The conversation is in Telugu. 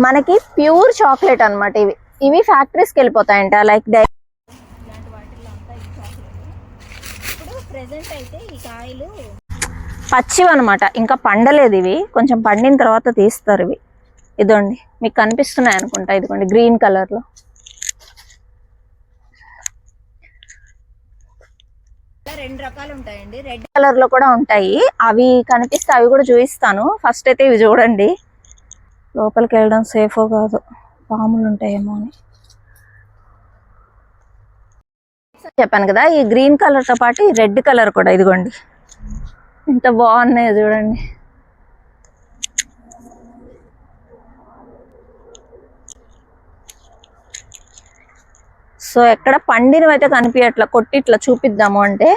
మనకి ప్యూర్ చాక్లెట్ అన్నమాట. ఇవి ఇవి ఫ్యాక్టరీస్కి వెళ్ళిపోతాయంట. లైక్ ఇప్పుడు ప్రెసెంట్ అయితే ఈ కాయలు పచ్చివి అనమాట, ఇంకా పండలేదు. ఇవి కొంచెం పండిన తర్వాత తీస్తారు. ఇవి ఇదండి, మీకు కనిపిస్తున్నాయి అనుకుంటా. ఇదిగోండి గ్రీన్ కలర్ లో. రెండు రకాలు ఉంటాయండి, రెడ్ కలర్ లో కూడా ఉంటాయి. అవి కనిపిస్తే అవి కూడా చూపిస్తాను. ఫస్ట్ అయితే ఇవి చూడండి. లోపలికి వెళ్ళడం సేఫో కాదు, పాములు ఉంటాయేమో అని చెప్పాను కదా. ఈ గ్రీన్ కలర్ తో పాటు ఈ రెడ్ కలర్ కూడా ఇదిగోండి, ఎంత బాగున్నాయో చూడండి. సో ఎక్కడ పండినవి అయితే కనిపించట్లా, కొట్టి ఇట్లా చూపిద్దాము అంటే